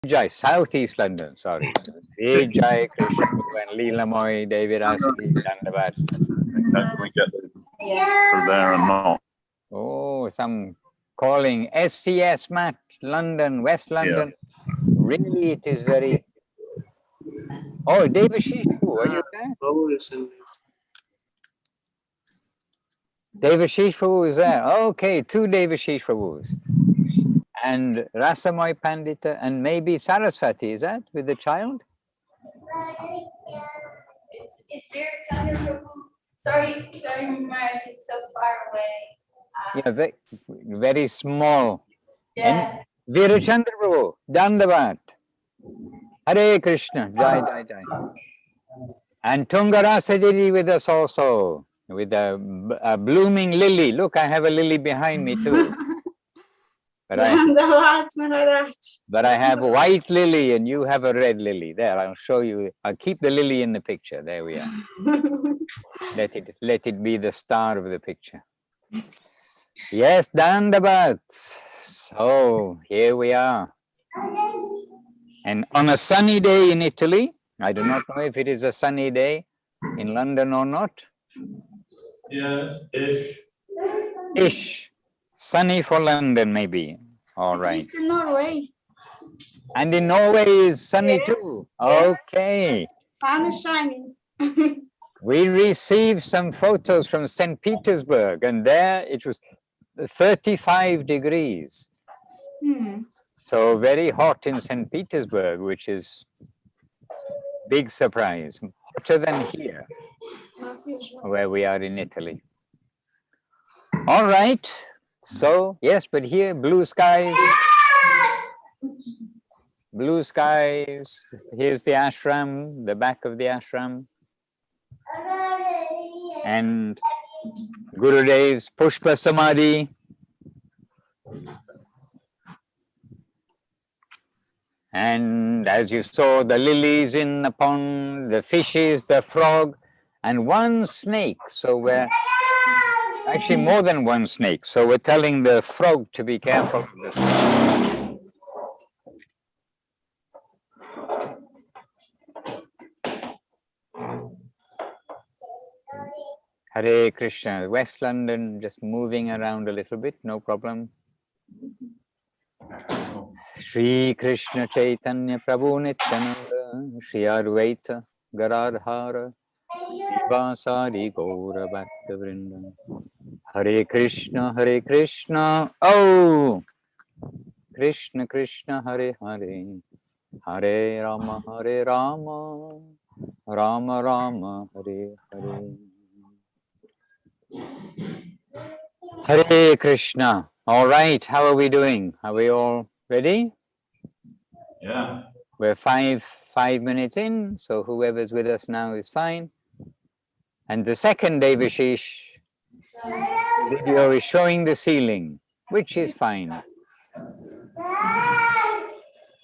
Jai, Southeast London, sorry. Jai, Krishna, and Leelamoy, David Asi, Dandavat. We get for there and not. Oh, some calling SCS Matt, London, West London. Yeah. Really, it is very. Oh, Devashis, are you there? Devashis is there. Okay, two Devashis Prabhus. And Rasamoy Pandita and maybe Saraswati, is that with the child? It's very Chandra Prabhu. Sorry, Maharaj, it's so far away. Yeah, very small. Yeah. And Virachandra Prabhu, Dandavat. Hare Krishna, Jai, Jai, Jai. And Tungarasajiri with us also, with a blooming lily. Look, I have a lily behind me too. But I have a white lily and you have a red lily. There, I'll show you. I'll keep the lily in the picture. There we are. Let it be the star of the picture. Yes, Dandabat. So here we are. And on a sunny day in Italy, I do not know if it is a sunny day in London or not. Yes, ish. Ish. Sunny for London, maybe. All right. It's in Norway. And in Norway is sunny too. Okay. Sun is shining. We received some photos from St. Petersburg, and there it was 35 degrees. So very hot in St. Petersburg, which is big surprise. Hotter than here, where we are in Italy. All right. So, yes, but here, blue skies. Blue skies. Here's the ashram, the back of the ashram. And Gurudev's Pushpa Samadhi. And as you saw, the lilies in the pond, the fishes, the frog, and one snake. So we're actually more than one snake. So we're telling the frog to be careful of the snake. Hare Krishna, West London, just moving around a little bit, no problem. Shri Krishna Chaitanya Prabhu Nityananda, Shri Advaita Garadhara, Vasari Gaura Bhakta Vrinda. Hare Krishna, oh! Krishna Krishna, Hare Hare, Hare Rama, Rama Rama, Hare Hare. Hare Krishna. All right, how are we doing? Are we all ready? Yeah. We're five minutes in, so whoever's with us now is fine. And the second Devashish video is showing the ceiling, which is fine.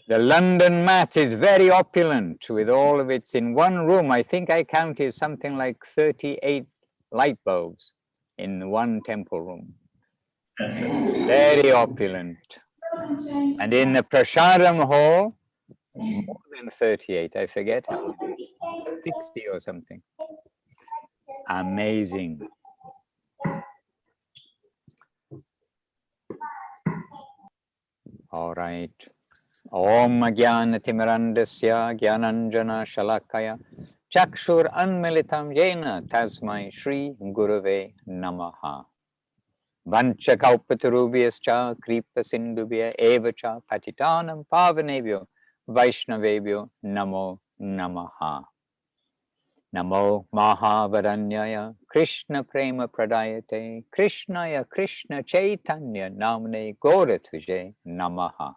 The London mat is very opulent with all of its in one room. I think I counted something like 38 light bulbs in one temple room. Very opulent. And in the Prasadam hall, more than 38, I forget how many, 60 or something. Amazing. All right. Om Jnana Timirandasya Jnananjana Shalakaya Chakshur Anmilitam Yena Tasmai Shri Gurave Namaha. Vancha Kaupatarubhyascha Kripa Sindhubhya Evacha Patitanam Pavanebhyo Vaishnavebhyo Namo Namaha. Namo Mahavaranyaya Krishna Prema Pradayate Krishnaya Krishna Chaitanya Namne Goratvije Namaha.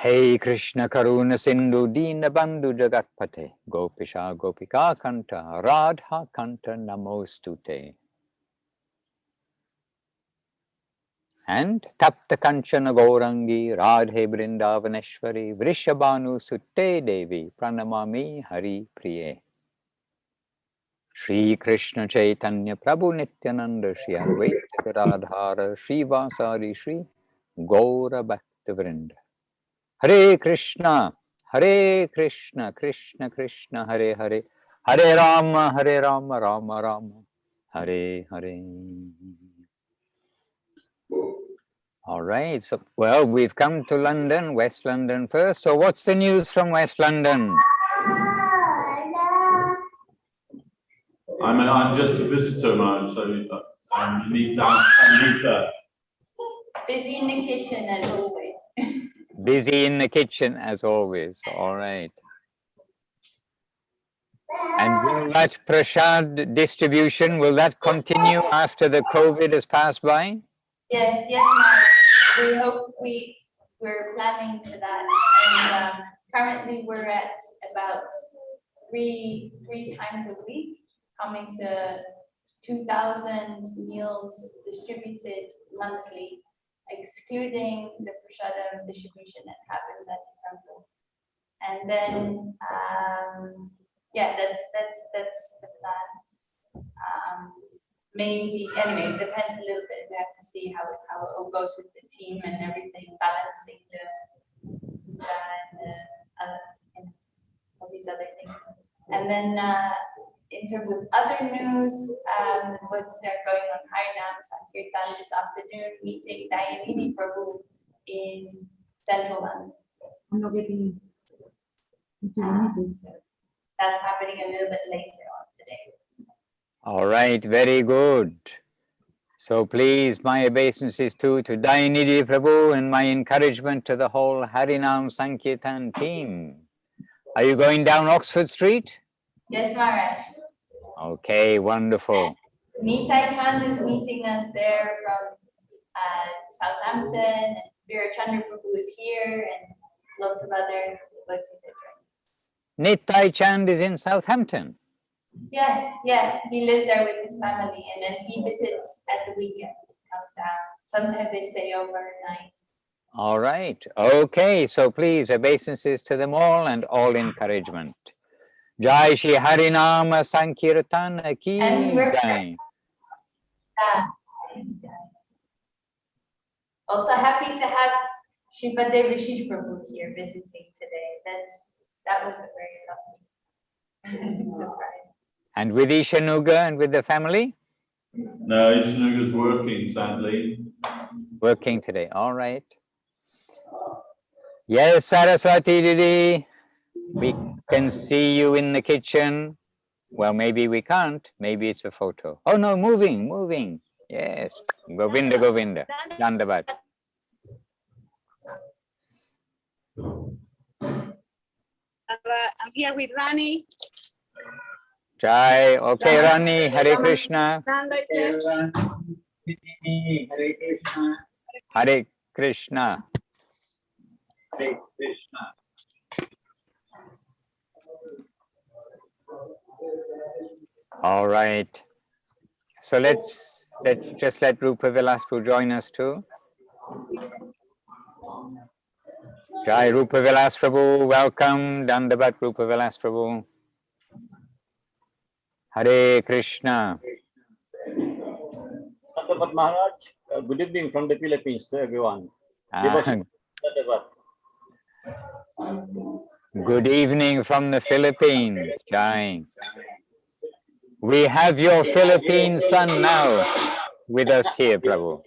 Hey Krishna Karuna Sindhu Dina Bandhu Jagatpate Gopisha Gopika Kanta Radha Kanta Namostute. And Tapta Kanchana Gaurangi Radhe Brindavaneshwari Vrishabhanu Sutte Devi Pranamami Hari Priye. Shri Krishna Chaitanya Prabhu Nityananda Shri Advaita Gadadhara Shri Vasari Shri Gaura Bhaktivinoda. Hare Krishna, Krishna Krishna, Hare Hare, Hare Rama, Rama Rama, Hare Hare. All right, so, well, we've come to London, West London first. So what's the news from West London? I'm just a visitor, Maharaj, so you need to. Busy in the kitchen as always. Busy in the kitchen as always. All right. And will that prasad distribution, will that continue after the COVID has passed by? Yes, Maharaj. We hope we're planning for that. And currently we're at about three times a week, coming to 2,000 meals distributed monthly, excluding the prasadam distribution that happens at the temple. And then, yeah, that's the plan. Maybe, anyway, it depends a little bit. We have to see how it all goes with the team and everything, balancing the and all these other things. And then in terms of other news, what's going on Harinam Sankirtan this afternoon, meeting Dayanidhi Prabhu in Central London. I'm not getting into anything, sir. That's happening a little bit later on today. All right, very good. So please, my obeisances too to Dayanidhi Prabhu and my encouragement to the whole Harinam Sankirtan team. Are you going down Oxford Street? Yes, Maharaj. Okay, wonderful. Nitai Chand is meeting us there from Southampton, and Veera Chandra Prabhu is here, and lots of other devotees are joining. Nitai Chand is in Southampton. Yes, yeah, he lives there with his family, and then he visits at the weekend. He comes down. Sometimes they stay overnight. All right. Okay, so please, obeisances to them all and all encouragement. Jai Shri Harinama Sankirtan ki jai. Also happy to have Sripad Devashis Prabhu here visiting today. That was a very lovely surprise. And with Ishanuga and with the family? No, Ishanuga's working, sadly. Working today, all right. Yes, Saraswati Didi, we can see you in the kitchen. Well, maybe we can't, maybe it's a photo. Oh no, moving. Yes, Govinda, Dandavat. I'm here with Rani. Jai, okay Rani, Hare Krishna. Hare Krishna. Hare Krishna. Hare Krishna. All right. So let's just let Rupa Vilas join us too. Jai Rupa Vilas Prabhu, welcome. Dandavat Rupa Vilas Prabhu. Hare Krishna. Dandavat Maharaj, good evening from the Philippines to everyone. Good evening from the Philippines, Jai. We have your Philippine son now with us here, Prabhu.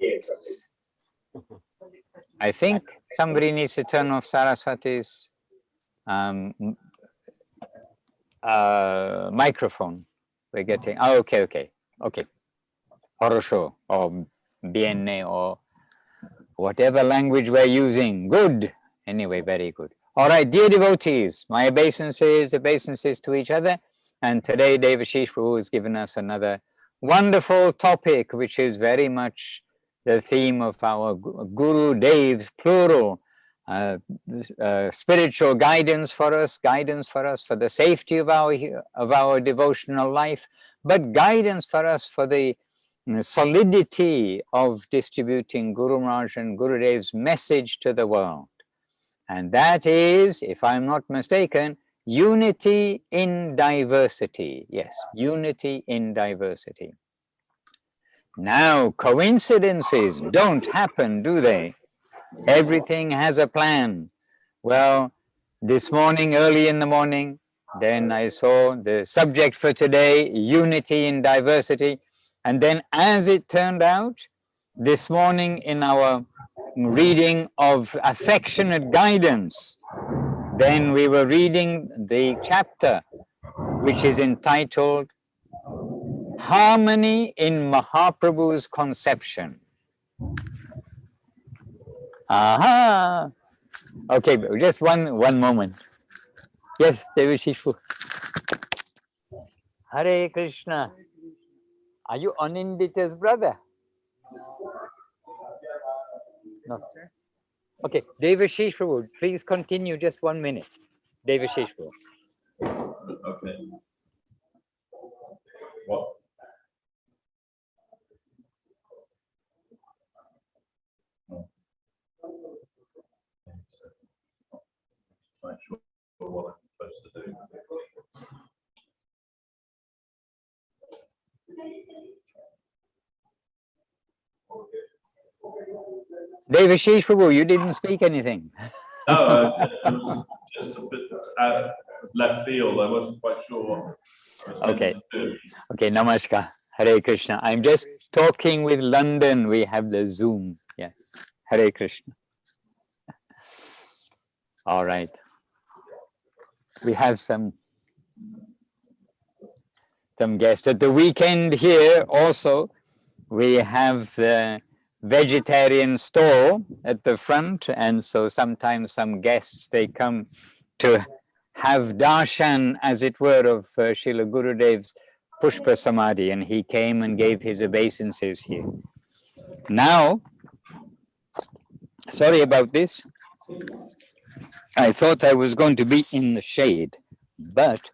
I think somebody needs to turn off Saraswati's microphone. We're getting, oh, okay. Horosho or Bienne or whatever language we're using. Good. Anyway, very good. All right, dear devotees, my obeisances to each other. And today, Devashis Prabhu has given us another wonderful topic, which is very much the theme of our Guru Devs, plural, spiritual guidance for us for the safety of our devotional life, but guidance for us for the solidity of distributing Guru Maharaj and Gurudev's message to the world. And that is, if I'm not mistaken, unity in diversity. Yes, unity in diversity. Now, coincidences don't happen, do they? Everything has a plan. Well, this morning, early in the morning, then I saw the subject for today, unity in diversity. And then as it turned out, this morning in our reading of affectionate guidance, then we were reading the chapter which is entitled Harmony in Mahaprabhu's Conception. Aha! Okay, just one moment. Yes, Devashish. Hare Krishna. Are you Anindita's brother? No. Okay, Devashish Prabhu, please continue just 1 minute. Devashish Prabhu. Okay. What? Not sure what I'm supposed to do. Devashish Prabhu, you didn't speak anything. No, I was just a bit out of left field. I wasn't quite sure what I was meant to do. Okay, namaskar. Hare Krishna. I'm just talking with London. We have the Zoom. Yeah. Hare Krishna. All right. We have some guests. At the weekend here also, we have the vegetarian stall at the front, and so sometimes some guests, they come to have darshan, as it were, of Srila Gurudev's Pushpa Samadhi, and he came and gave his obeisances here. Now, sorry about this. I thought I was going to be in the shade, but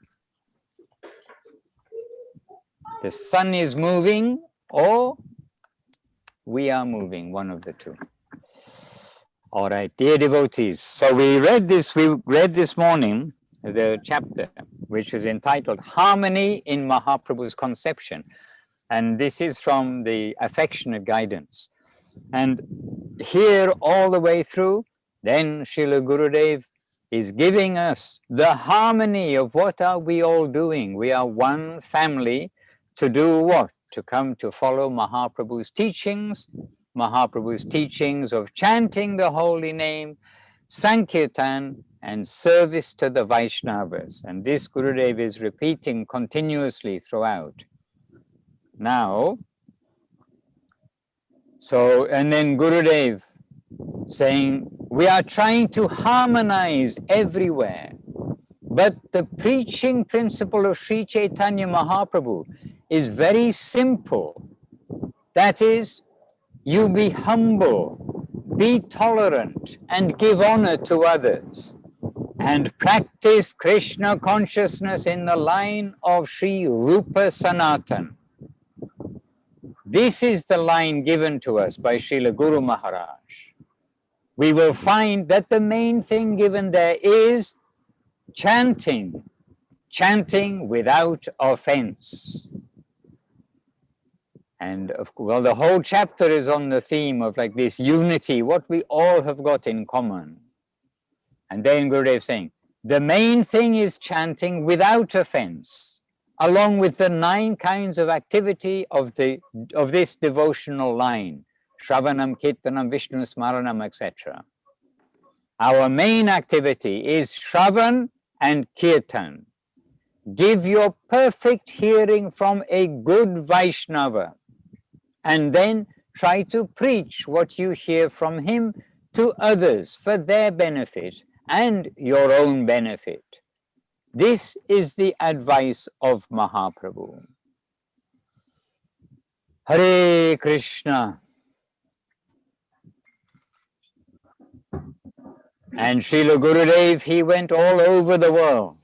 the sun is moving, or we are moving, one of the two. All right, dear devotees. So we read this morning, the chapter, which is entitled Harmony in Mahaprabhu's Conception. And this is from the affectionate guidance. And here all the way through, then Srila Gurudev is giving us the harmony of what are we all doing. We are one family to do what? To come to follow Mahaprabhu's teachings of chanting the holy name, Sankirtan, and service to the Vaishnavas. And this Gurudev is repeating continuously throughout. Now, so, and then Gurudev saying, we are trying to harmonize everywhere, but the preaching principle of Sri Chaitanya Mahaprabhu is very simple. That is, you be humble, be tolerant, and give honor to others, and practice Krishna consciousness in the line of Sri Rupa Sanatan. This is the line given to us by Srila Guru Maharaj. We will find that the main thing given there is chanting without offense. And well, the whole chapter is on the theme of like this unity, what we all have got in common. And then Gurudev saying, the main thing is chanting without offense, along with the 9 kinds of activity of this devotional line, Shravanam, Kirtanam, Vishnu Smaranam, etc. Our main activity is Shravan and Kirtan. Give your perfect hearing from a good Vaishnava, and then try to preach what you hear from him to others for their benefit and your own benefit. This is the advice of Mahaprabhu. Hare Krishna. And Srila Gurudev, he went all over the world.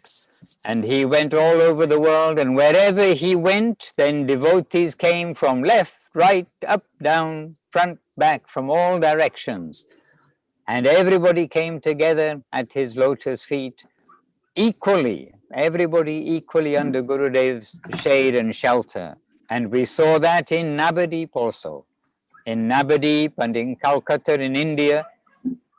And he went all over the world, and wherever he went, then devotees came from left, right, up, down, front, back, from all directions. And everybody came together at his lotus feet equally, everybody equally under Gurudev's shade and shelter. And we saw that in Navadip also, in Navadip and in Calcutta in India,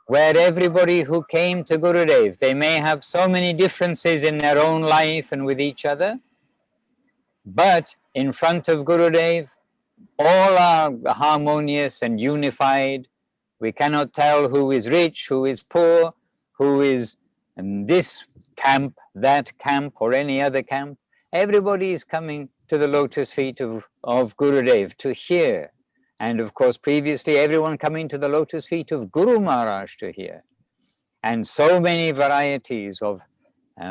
where everybody who came to Gurudev, they may have so many differences in their own life and with each other, but in front of Gurudev, all are harmonious and unified. We cannot tell who is rich, who is poor, who is in this camp, that camp, or any other camp. Everybody is coming to the lotus feet of Gurudev to hear. And of course, previously, everyone coming to the lotus feet of Guru Maharaj to hear. And so many varieties of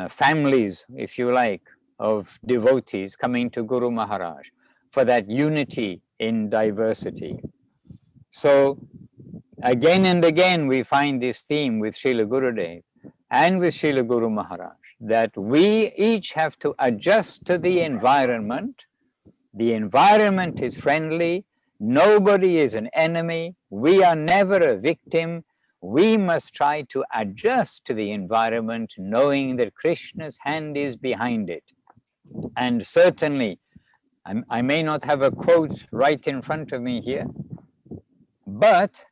families, if you like, of devotees coming to Guru Maharaj for that unity in diversity. So again and again, we find this theme with Srila Gurudev and with Srila Guru Maharaj, that we each have to adjust to the environment. The environment is friendly. Nobody is an enemy. We are never a victim. We must try to adjust to the environment, knowing that Krishna's hand is behind it. And certainly, I may not have a quote right in front of me here, but,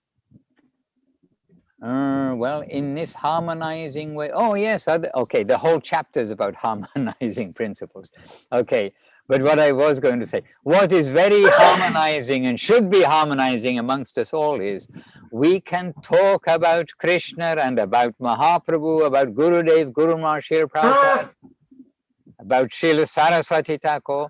well, in this harmonizing way, oh yes, okay, the whole chapter is about harmonizing principles. Okay, but what I was going to say, what is very harmonizing and should be harmonizing amongst us all is, we can talk about Krishna and about Mahaprabhu, about Gurudev, Guru Maharaj, Srila Prabhupada, about Srila Saraswati Thakur.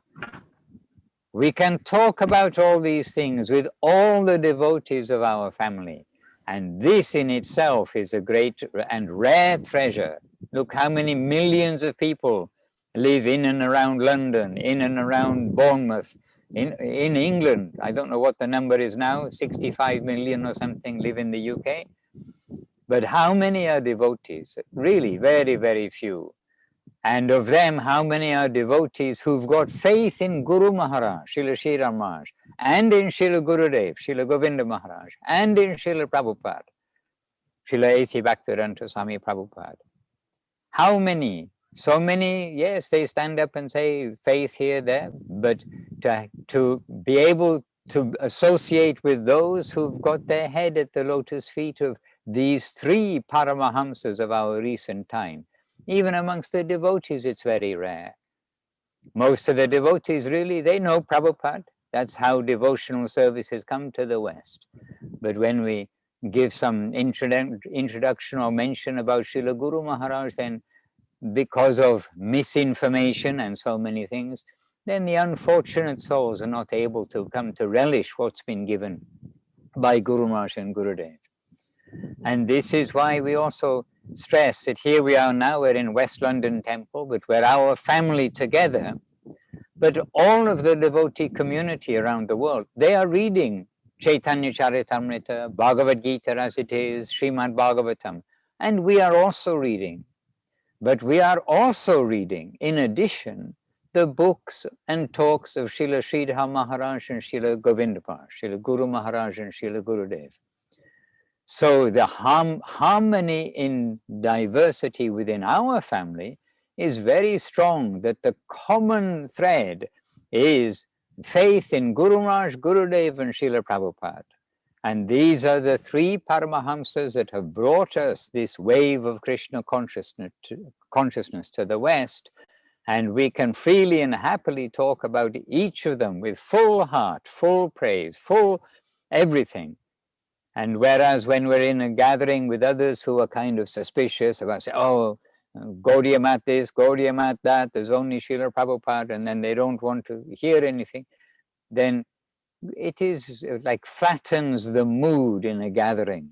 We can talk about all these things with all the devotees of our family. And this in itself is a great and rare treasure. Look how many millions of people live in and around London, in and around Bournemouth, in England. I don't know what the number is now, 65 million or something live in the UK. But how many are devotees? Really, very, very few. And of them, how many are devotees who've got faith in Guru Maharaj, Srila Sridhar Maharaj, and in Srila Gurudev, Srila Govinda Maharaj, and in Srila Prabhupada, Srila A.C. Bhaktivedanta Swami Prabhupada. How many? So many, yes, they stand up and say faith here, there, but to be able to associate with those who've got their head at the lotus feet of these three Paramahamsas of our recent time, even amongst the devotees, it's very rare. Most of the devotees, really, they know Prabhupada. That's how devotional service has come to the West. But when we give some introduction or mention about Srila Guru Maharaj, then because of misinformation and so many things, then the unfortunate souls are not able to come to relish what's been given by Guru Maharaj and Gurudev. And this is why we also stress that here we are now, we're in West London Temple, but we're our family together. But all of the devotee community around the world, they are reading Chaitanya Charitamrita, Bhagavad Gita as it is, Srimad Bhagavatam, and we are also reading. But we are also reading, in addition, the books and talks of Srila Sridhar Maharaj and Srila Govinda Maharaj, Srila Guru Maharaj and Srila Gurudev. So the harmony in diversity within our family is very strong, that the common thread is faith in Guru Maharaj, Gurudev and Srila Prabhupada. And these are the three Paramahamsas that have brought us this wave of Krishna consciousness to the West. And we can freely and happily talk about each of them with full heart, full praise, full everything. And whereas when we're in a gathering with others who are kind of suspicious about, say, oh, Gaudiya Mat this, Gaudiya Mat that, there's only Srila Prabhupada, and then they don't want to hear anything, then it is like flattens the mood in a gathering.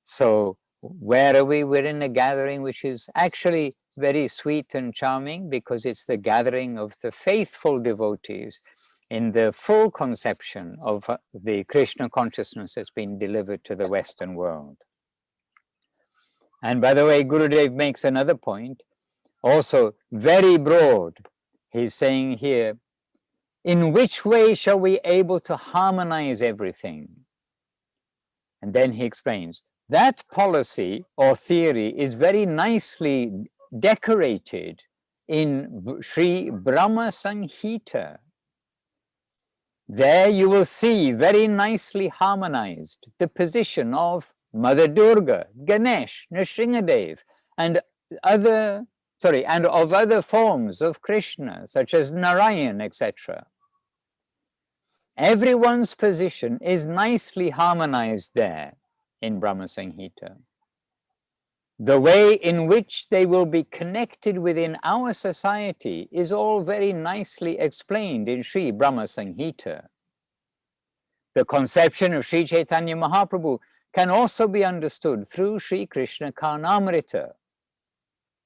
So where are we? We're in a gathering which is actually very sweet and charming, because it's the gathering of the faithful devotees in the full conception of the Krishna consciousness that's been delivered to the Western world. And by the way, Gurudev makes another point, also very broad. He's saying here, in which way shall we able to harmonize everything? And then he explains, that policy or theory is very nicely decorated in Sri Brahma Samhita. There you will see very nicely harmonized the position of Mother Durga, Ganesh, Nrsingadev, and of other forms of Krishna, such as Narayan, etc. Everyone's position is nicely harmonized there in Brahma Samhita. The way in which they will be connected within our society is all very nicely explained in Sri Brahma Samhita. The conception of Sri Chaitanya Mahaprabhu can also be understood through Sri Krishna Karnamrita.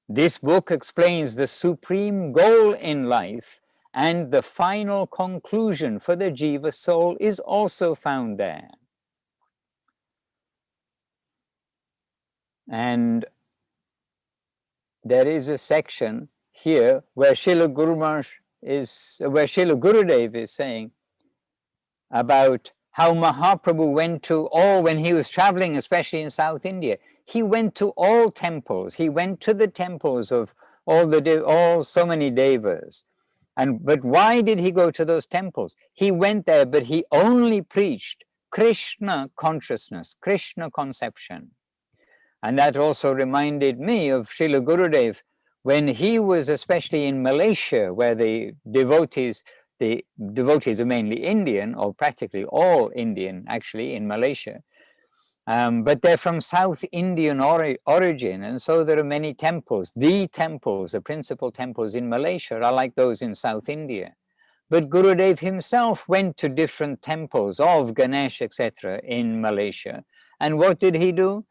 This book explains the supreme goal in life, and the final conclusion for the Jiva soul is also found there. And there is a section here where Srila Gurudev is saying about how Mahaprabhu went to all, when he was traveling, especially in South India, he went to all temples. He went to the temples of all so many devas. But why did he go to those temples? He went there, but he only preached Krishna consciousness, Krishna conception. And that also reminded me of Srila Gurudev when he was especially in Malaysia, where the devotees are mainly Indian, or practically all Indian actually in Malaysia. But they're from South Indian origin, and so there are many temples. The principal temples in Malaysia are like those in South India. But Gurudev himself went to different temples of Ganesh, etc. in Malaysia. And what did he do?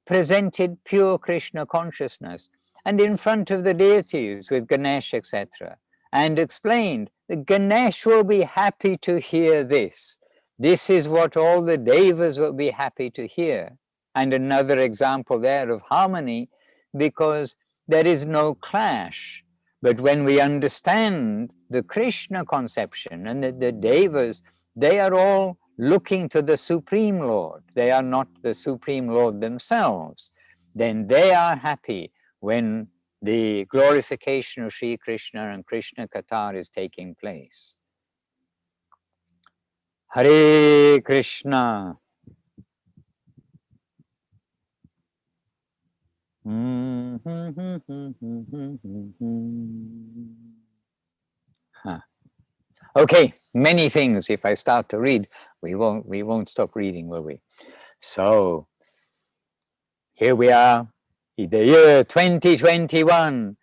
Presented pure Krishna consciousness, and in front of the deities with Ganesh, etc. And explained that Ganesh will be happy to hear this. This is what all the devas will be happy to hear. And another example there of harmony, because there is no clash. But when we understand the Krishna conception and the devas, they are all looking to the Supreme Lord. They are not the Supreme Lord themselves. Then they are happy when the glorification of Sri Krishna and Krishna Katha is taking place. Hare Krishna. Okay, many things. If I start to read, we won't stop reading, will we? So here we are, the year 2021,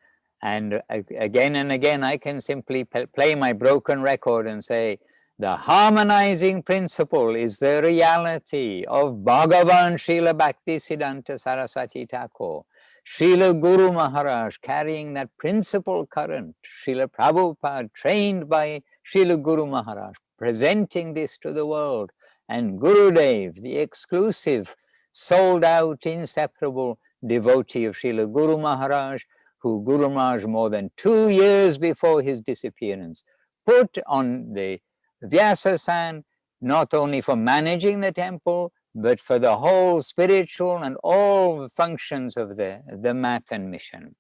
and again I can simply play my broken record and say the harmonizing principle is the reality of Bhagavan Srila Bhakti Siddhanta Saraswati Thakur, Srila Guru Maharaj carrying that principal current, Srila Prabhupada trained by Srila Guru Maharaj, presenting this to the world, and Gurudev, the exclusive, sold out, inseparable devotee of Srila Guru Maharaj, who Guru Maharaj more than 2 years before his disappearance put on the Vyasa-san, not only for managing the temple, but for the whole spiritual and all functions of the mat and mission.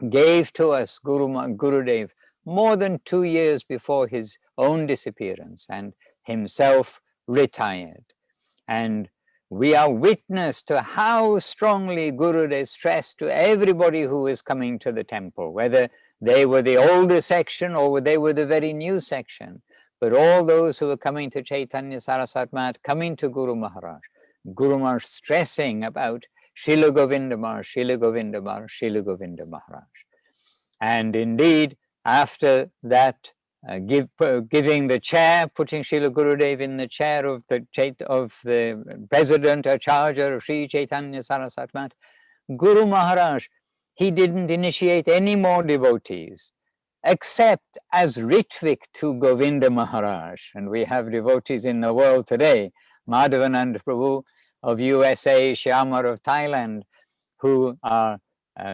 Gave to us Gurudev more than 2 years before his own disappearance, and himself retired. And we are witness to how strongly Gurudev stressed to everybody who was coming to the temple, whether they were the older section or they were the very new section. But all those who were coming to Chaitanya Saraswat Mat, coming to Guru Maharaj stressing about Srila Govinda Maharaj, Srila Govinda Maharaj, Srila Govinda Maharaj. And indeed, after that, giving the chair, putting Srila Gurudev in the chair of the president or charger of Sri Chaitanya Saraswat Mat, Guru Maharaj, he didn't initiate any more devotees, except as Ritvik to Govinda Maharaj. And we have devotees in the world today, Madhavanand Prabhu of USA, Shyamar of Thailand, who are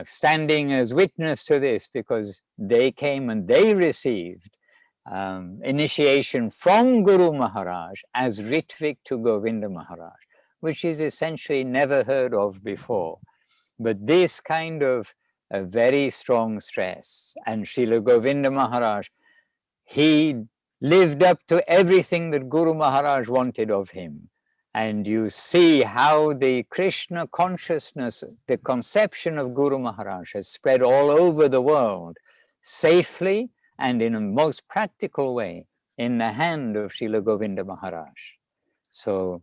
standing as witness to this, because they came and they received initiation from Guru Maharaj as Ritvik to Govinda Maharaj, which is essentially never heard of before. But this kind of a very strong stress, and Srila Govinda Maharaj, he lived up to everything that Guru Maharaj wanted of him. And you see how the Krishna consciousness, the conception of Guru Maharaj has spread all over the world safely and in a most practical way in the hand of Srila Govinda Maharaj. So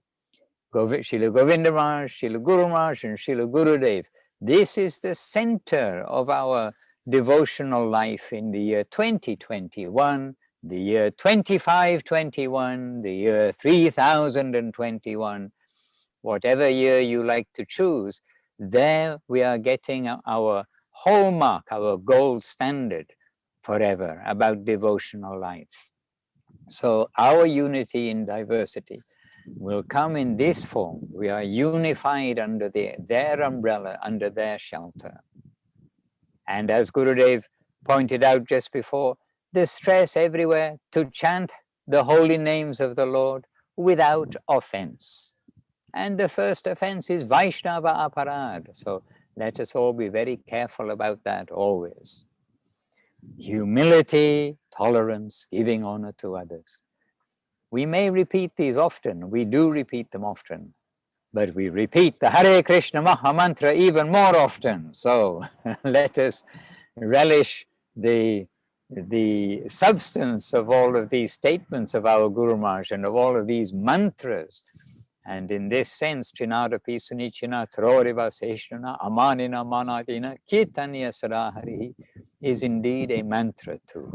Srila Govinda Maharaj, Srila Guru Maharaj and Srila Gurudev, this is the center of our devotional life in the year 2021, the year 2521, the year 3021, whatever year you like to choose. There we are getting our hallmark, our gold standard forever about devotional life. So our unity in diversity will come in this form. We are unified under their umbrella, under their shelter. And as Gurudev pointed out just before, the stress everywhere to chant the holy names of the Lord without offense. And the first offense is Vaishnava aparad. So let us all be very careful about that always. Humility, tolerance, giving honor to others. We may repeat these often, we do repeat them often, but we repeat the Hare Krishna Maha Mantra even more often. So let us relish the substance of all of these statements of our Guru Maharaj and of all of these mantras. And in this sense, Trinada Pisunichina Troriva Seshana Amanina Manadina Kirtanya Sarahari is indeed a mantra too.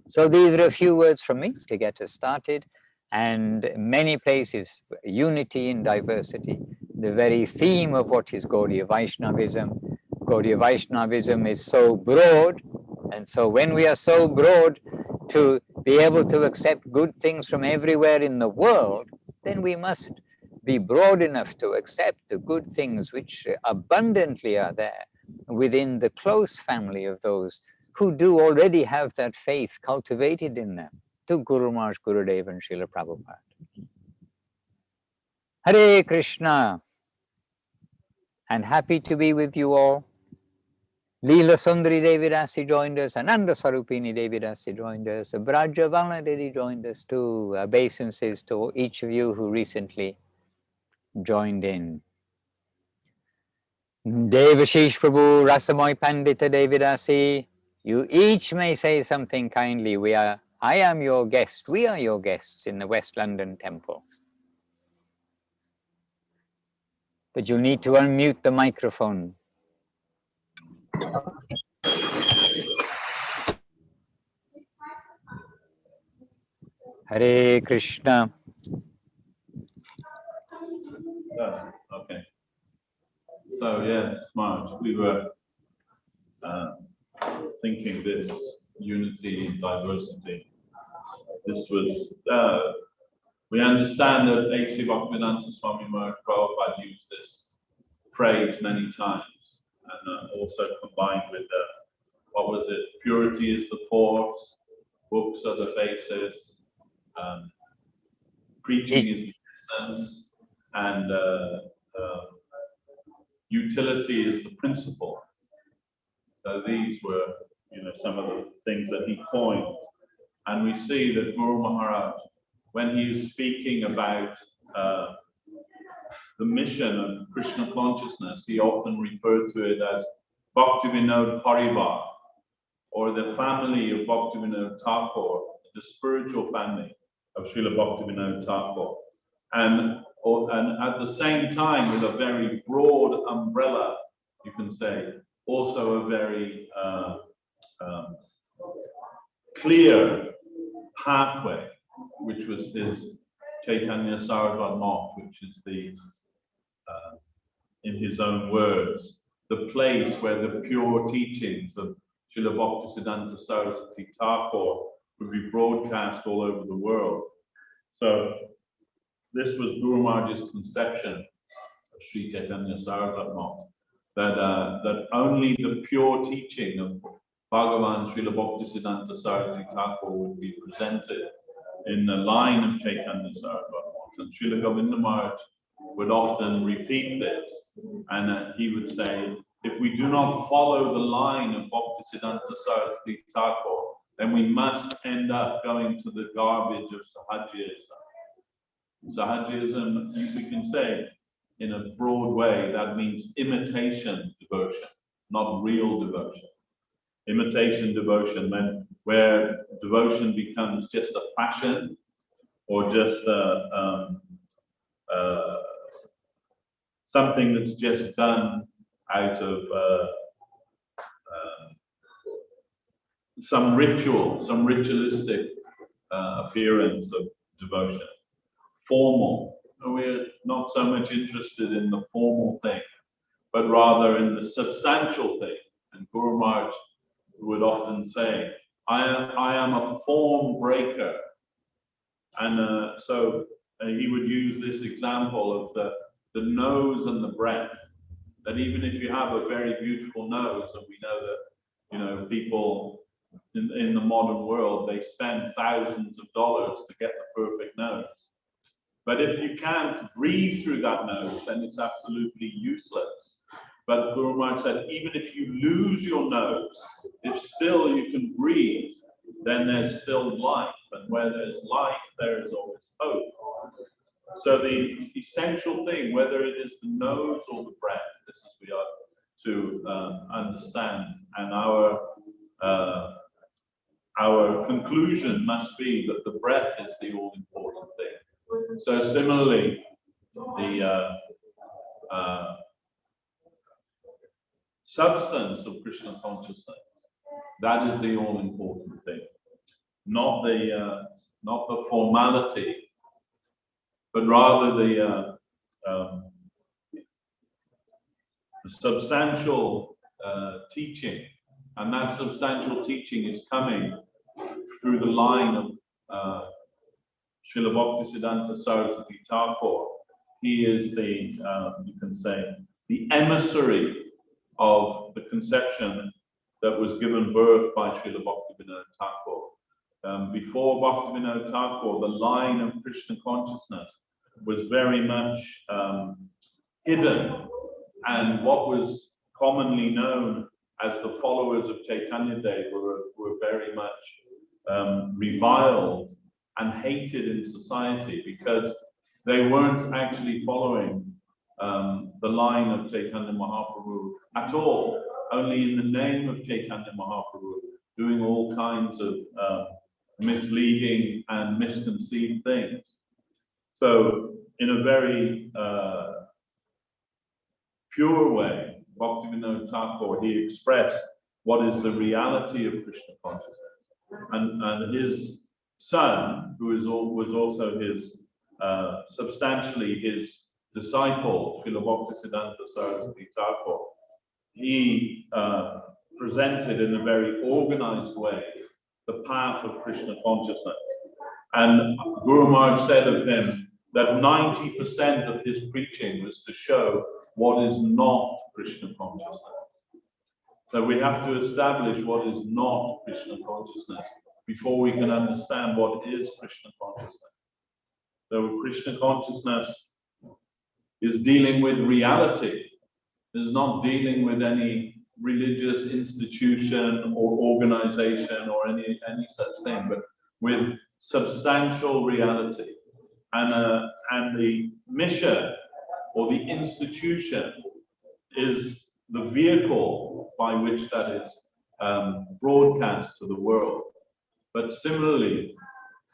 So these are a few words from me to get us started. And many places, unity in diversity, the very theme of what is Gaudiya Vaishnavism. Gaudiya Vaishnavism is so broad, and so when we are so broad to be able to accept good things from everywhere in the world, then we must be broad enough to accept the good things which abundantly are there within the close family of those who do already have that faith cultivated in them, to Guru Maharaj, Gurudev and Srila Prabhupada. Hare Krishna, and happy to be with you all. Leela Sundari Devidasi joined us, Ananda Sarupini Devidasi joined us, Brajavala Devi joined us too. Obeisances to each of you who recently joined in. Devashish Prabhu, Rasamoy Pandita Devidasi, you each may say something kindly. I am your guest, we are your guests in the West London Temple. But you need to unmute the microphone. Hare Krishna. Okay. So yes, Maharaj, we were thinking this unity in diversity. This was, we understand that A.C. Bhaktivedanta Swami Maharaj Prabhupada used this phrase many times, and also combined with what was it? Purity is the force, books are the basis, preaching is the essence, and utility is the principle. So these were, some of the things that he coined. And we see that Guru Maharaj, when he is speaking about the mission of Krishna consciousness, he often referred to it as Bhaktivinoda Parivar, or the family of Bhaktivinoda Thakur, the spiritual family of Srila Bhaktivinoda Thakur. And at the same time, with a very broad umbrella, you can say, also a very clear pathway, which was his Chaitanya Saraswati Moth, which is the, in his own words, the place where the pure teachings of Srila Bhaktisiddhanta Saraswati Thakur would be broadcast all over the world. So this was Guru Maharaj's conception of Sri Chaitanya Saraswati, that only the pure teaching of Bhagavan Srila Bhaktisiddhanta Saraswati Thakur would be presented in the line of Chaitanya Saraswati. And Srila Govinda Maharaj would often repeat this, and he would say, if we do not follow the line of Bhaktisiddhanta Saraswati Thakur, then we must end up going to the garbage of Sahajism. Sahajism, we can say in a broad way, that means imitation devotion, not real devotion. Imitation devotion, where devotion becomes just a fashion or just something that's just done out of some ritual, some ritualistic appearance of devotion. Formal. We're not so much interested in the formal thing, but rather in the substantial thing. And Guru Maharaj would often say, I am a form breaker. And so he would use this example of the nose and the breath. That even if you have a very beautiful nose, and we know that, you know, people in the modern world, they spend thousands of dollars to get the perfect nose. But if you can't breathe through that nose, then it's absolutely useless. But Guru Maharaj said, even if you lose your nose, if still you can breathe, then there's still life. And where there's life, there is always hope. So the essential thing, whether it is the nose or the breath, this is we are to understand. And our conclusion must be that the breath is the all-important thing. So similarly, the substance of Krishna consciousness, that is the all-important thing, not the formality, but rather the substantial teaching, and that substantial teaching is coming through the line of Srila Bhaktisiddhanta Saraswati Thakur. He is the, you can say, the emissary of the conception that was given birth by Srila Bhaktivinoda Thakur. Before Bhaktivinoda Thakur, the line of Krishna consciousness was very much hidden, and what was commonly known as the followers of Chaitanya Dev were very much reviled and hated in society because they weren't actually following the line of Chaitanya Mahaprabhu at all, only in the name of Chaitanya Mahaprabhu, doing all kinds of misleading and misconceived things. So in a very pure way, Bhaktivinoda Thakur, he expressed what is the reality of Krishna consciousness. And his son, who was also his, substantially his disciple, Srila Bhaktisiddhanta Saraswati Thakur, he presented in a very organized way the path of Krishna consciousness. And Guru Maharaj said of him that 90% of his preaching was to show what is not Krishna consciousness. So we have to establish what is not Krishna consciousness before we can understand what is Krishna consciousness. So Krishna consciousness is dealing with reality. It is not dealing with any religious institution or organization or any such thing, but with substantial reality. And the mission or the institution is the vehicle by which that is broadcast to the world. But similarly,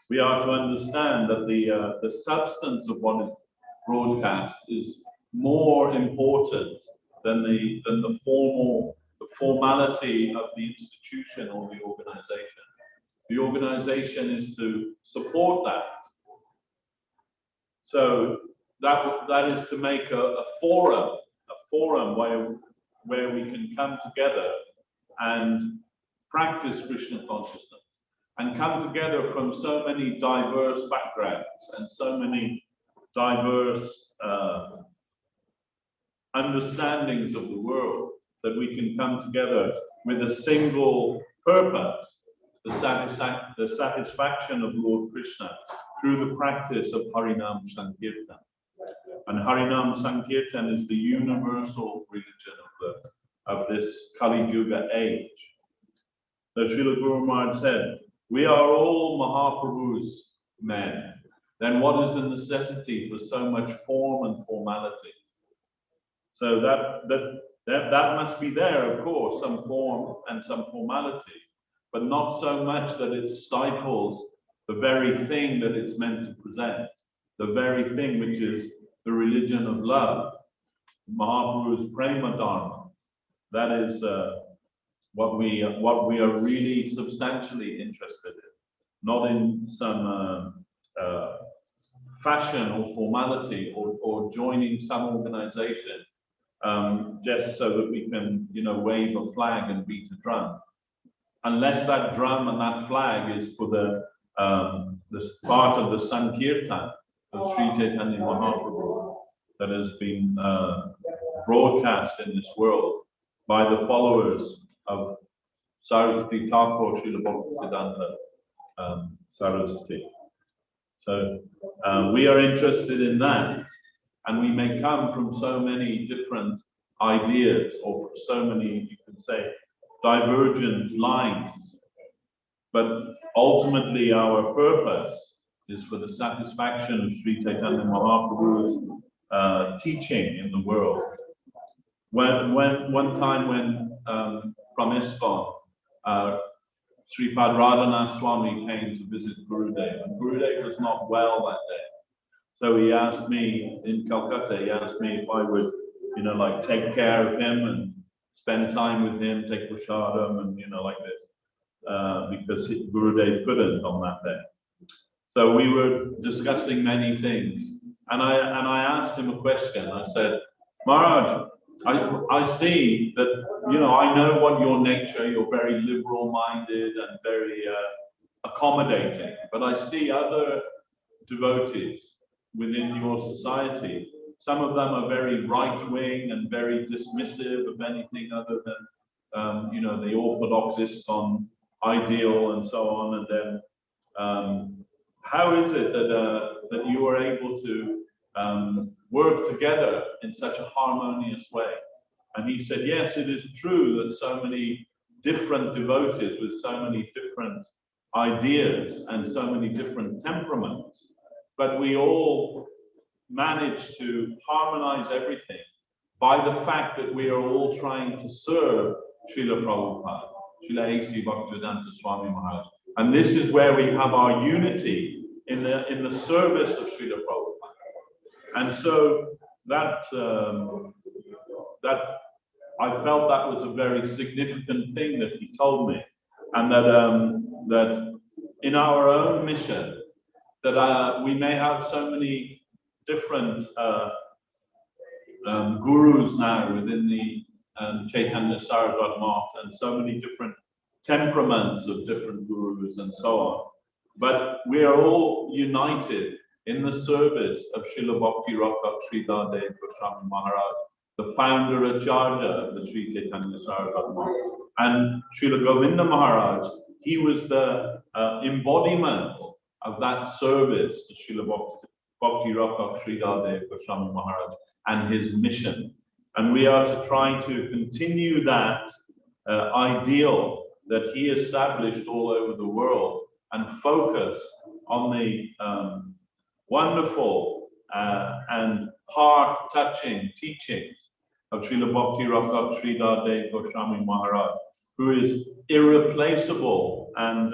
we are to understand that the substance of what is broadcast is more important than the formality of the institution or the organization. The organization is to support that. So that is to make a forum where we can come together and practice Krishna consciousness, and come together from so many diverse backgrounds and so many diverse understandings of the world, that we can come together with a single purpose, the satisfaction of Lord Krishna through the practice of Harinam Sankirtan. And Harinam Sankirtan is the universal religion of this Kali Yuga age. So Srila Guru Maharaj said, we are all Mahaprabhu's men. Then what is the necessity for so much form and formality? So that must be there, of course, some form and some formality, but not so much that it stifles the very thing that it's meant to present, the very thing which is the religion of love, Mahaprabhu's Prema Dharma. That is what we are really substantially interested in, not in some fashion or formality or joining some organization just so that we can, wave a flag and beat a drum. Unless that drum and that flag is for the part of the Sankirtan of Sri Chaitanya Mahaprabhu that has been broadcast in this world by the followers of Saraswati Thakur, Srila Bhaktisiddhanta Saraswati. So we are interested in that, and we may come from so many different ideas or from so many, you can say, divergent lines, but ultimately our purpose is for the satisfaction of Sri Chaitanya Mahaprabhu's teaching in the world. One time when from ISKCON, Sripad Radhanath Swami came to visit Gurudev, and Gurudev was not well that day. So he asked me in Calcutta, he asked me if I would, take care of him and spend time with him, take prasadam and, like this, because Gurudev couldn't on that day. So we were discussing many things, and I asked him a question. I said, Maharaj, I see that, I know what your nature, you're very liberal-minded and very accommodating, but I see other devotees within your society. Some of them are very right-wing and very dismissive of anything other than, the orthodox ISKCON ideal and so on. And then, how is it that you are able to work together in such a harmonious way? And he said, yes, it is true that so many different devotees with so many different ideas and so many different temperaments, but we all manage to harmonize everything by the fact that we are all trying to serve Srila Prabhupada, Srila A.C. Bhaktivedanta Swami Maharaj. And this is where we have our unity in the service of Srila Prabhupada. And so that I felt that was a very significant thing that he told me, and that in our own mission, that we may have so many different gurus now within the Chaitanya Saraswati Math, and so many different temperaments of different gurus and so on. But we are all united in the service of Srila Bhakti Rakha Sridhar Dev Goswami Maharaj, the founder Acharya of the Sri Chaitanya Saraswati Math. And Srila Govinda Maharaj, he was the embodiment of that service to Srila Bhakti Rakha Sridhar Dev Goswami Maharaj and his mission. And we are to try to continue that ideal that he established all over the world and focus on the wonderful and heart-touching teachings of Srila Bhakti Rakha Sridhar Dev Goswami Maharaj, who is irreplaceable and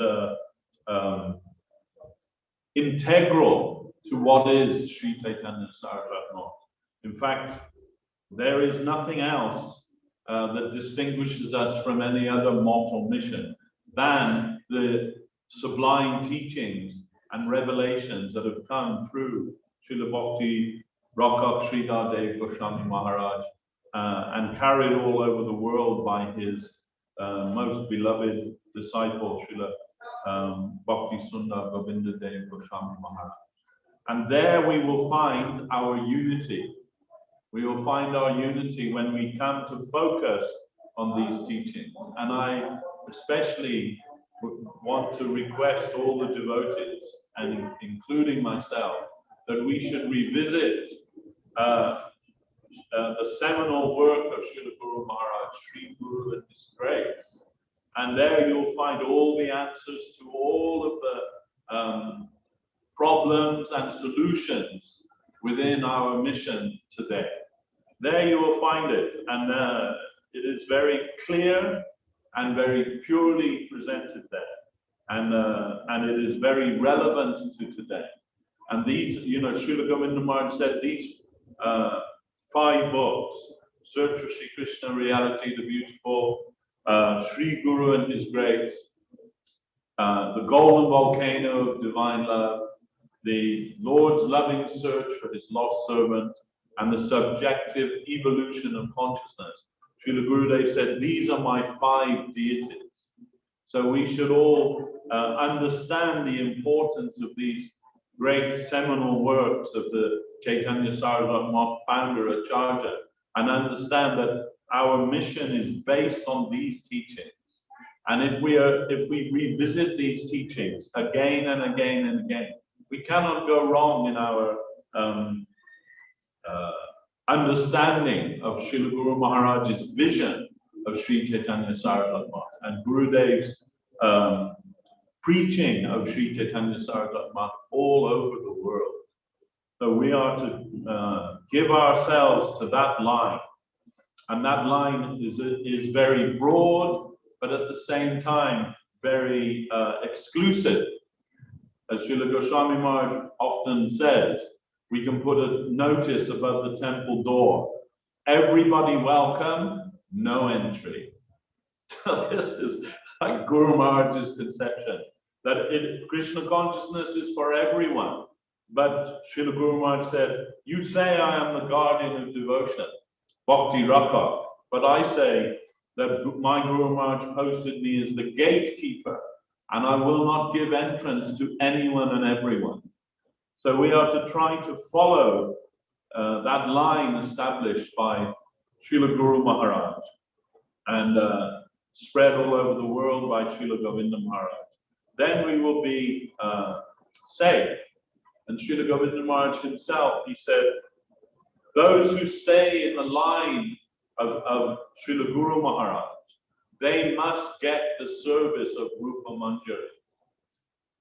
integral to what is Sri Chaitanya Saraswati Math. In fact, there is nothing else that distinguishes us from any other mortal mission than the sublime teachings and revelations that have come through Srila Bhakti Rakha Sridhar Dev Goswami Maharaj and carried all over the world by his most beloved disciple, Srila Bhakti Sundar Govinda Dev Goswami Maharaj. And there we will find our unity We will find our unity when we come to focus on these teachings. And I especially want to request all the devotees, and including myself, that we should revisit the seminal work of Srila Guru Maharaj, Sri Guru and His Grace. And there you'll find all the answers to all of the problems and solutions within our mission today. There you will find it, and it is very clear and very purely presented there, and it is very relevant to today. And these, you know, Srila Govinda Maharaj said these 5 books, Search for Sri Krishna, Reality, the Beautiful, Sri Guru and His Grace, the Golden Volcano of Divine Love, the Lord's Loving Search for His Lost Servant, and the Subjective Evolution of Consciousness. Srila Gurudev said, these are my 5 deities. So we should all understand the importance of these great seminal works of the Chaitanya Saraswati Math founder Acharya, and understand that our mission is based on these teachings. And if we revisit these teachings again and again and again, we cannot go wrong in our understanding of Srila Guru Maharaj's vision of Sri Chaitanya Saraswati Math and Gurudev's preaching of Sri Chaitanya Saraswati Math all over the world. So we are to give ourselves to that line, and that line is very broad, but at the same time very exclusive. As Srila Goswami Maharaj often says, we can put a notice above the temple door: everybody welcome, no entry. So this is like Guru Maharaj's conception, that Krishna consciousness is for everyone. But Srila Guru Maharaj said, you say I am the guardian of devotion, Bhakti Rakha, but I say that my Guru Maharaj posted me as the gatekeeper, and I will not give entrance to anyone and everyone. So we are to try to follow that line established by Srila Guru Maharaj and spread all over the world by Srila Govinda Maharaj. Then we will be saved. And Srila Govinda Maharaj himself, he said, those who stay in the line of Srila Guru Maharaj, they must get the service of Rupa Manjari.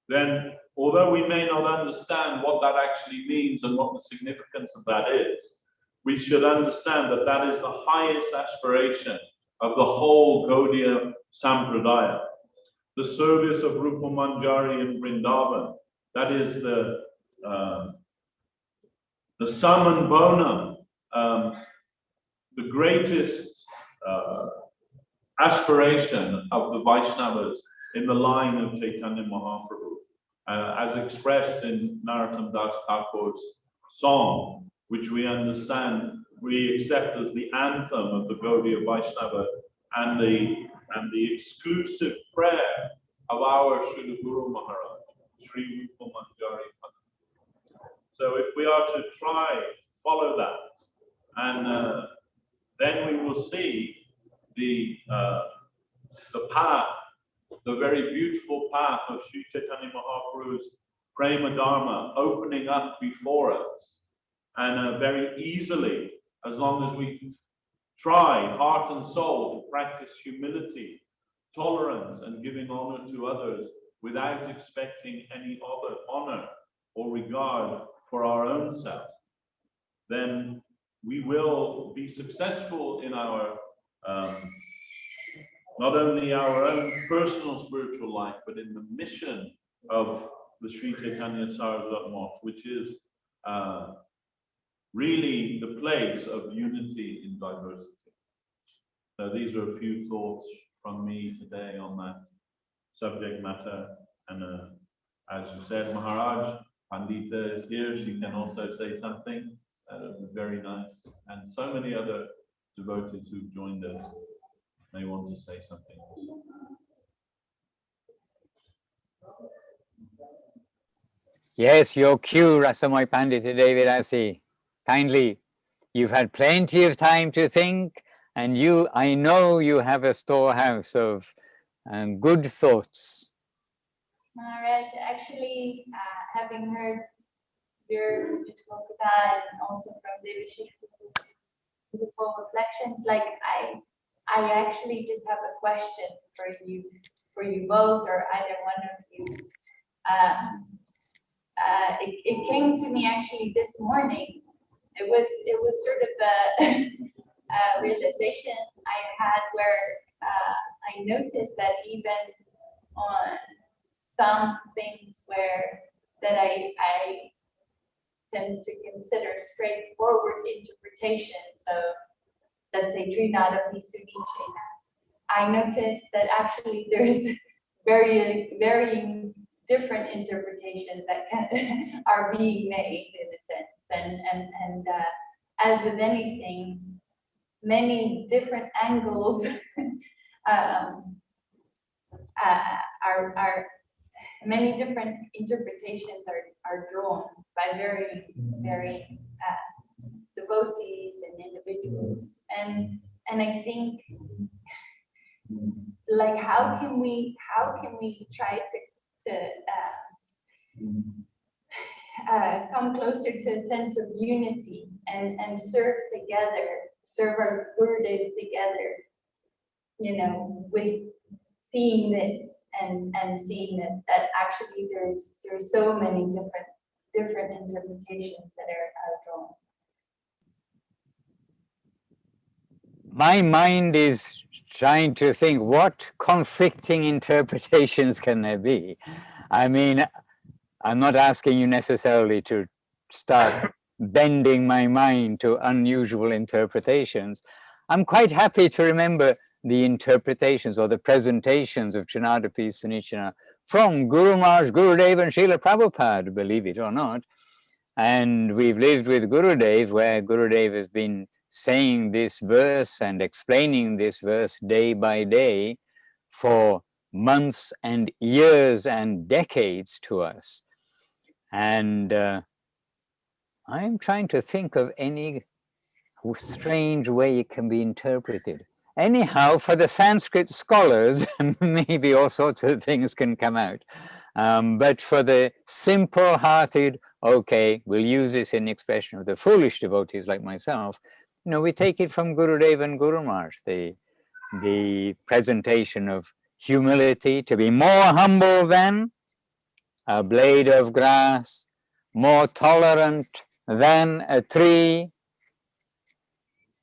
Then, although we may not understand what that actually means and what the significance of that is, we should understand that that is the highest aspiration of the whole Gaudiya Sampradaya. The service of Rupa Manjari in Vrindavan, that is the summum bonum, the greatest aspiration of the Vaishnavas in the line of Chaitanya Mahaprabhu, as expressed in Narottam Das Thakur's song, which we understand, we accept as the anthem of the Gaudiya Vaishnava and the exclusive prayer of our Srila Guru Maharaj, Sri Rupa Manjari. So if we are to try to follow that, and then we will see the path, the very beautiful path of Sri Chaitanya Mahaprabhu's Prema Dharma opening up before us, and very easily, as long as we try heart and soul to practice humility, tolerance, and giving honor to others without expecting any other honor or regard for our own self, then we will be successful in our not only our own personal spiritual life, but in the mission of the Sri Chaitanya Saraswati Math, which is really the place of unity in diversity. So these are a few thoughts from me today on that subject matter. And as you said, Maharaj, Pandita is here. She can also say something. That would be very nice. And so many other devotees who've joined us may want to say something also. Yes, your cue, Rasamai Pandita Devidasi. Kindly you've had plenty of time to think, and I know you have a storehouse of good thoughts. Maharaj, actually, having heard your beautiful Katha and also from Devashis' beautiful reflections, like I actually just have a question for you both, or either one of you. It came to me actually this morning. It was sort of a realization I had where I noticed that even on some things that I tend to consider straightforward interpretations of, let's say, Trinadapi Sunichena, I noticed that actually there's very different interpretations that are being made in a sense, and as with anything, many different angles are many different interpretations are drawn by very devotees and individuals, and I think, like, how can we try to come closer to a sense of unity and serve our Gurudevs together, with seeing this and seeing that actually there's so many different interpretations that are drawn. My mind is trying to think, what conflicting interpretations can there be? I mean, I'm not asking you necessarily to start bending my mind to unusual interpretations. I'm quite happy to remember the interpretations or the presentations of Trinadapi Sunichena from Guru Maharaj, Gurudev and Srila Prabhupada, believe it or not. And we've lived with Gurudev, where Gurudev has been saying this verse and explaining this verse day by day for months and years and decades to us. And I'm trying to think of any strange way it can be interpreted. Anyhow, for the Sanskrit scholars, maybe all sorts of things can come out. But for the simple-hearted, okay, we'll use this in the expression of the foolish devotees like myself, we take it from Gurudev and Guru Maharaj, the presentation of humility, to be more humble than a blade of grass, more tolerant than a tree,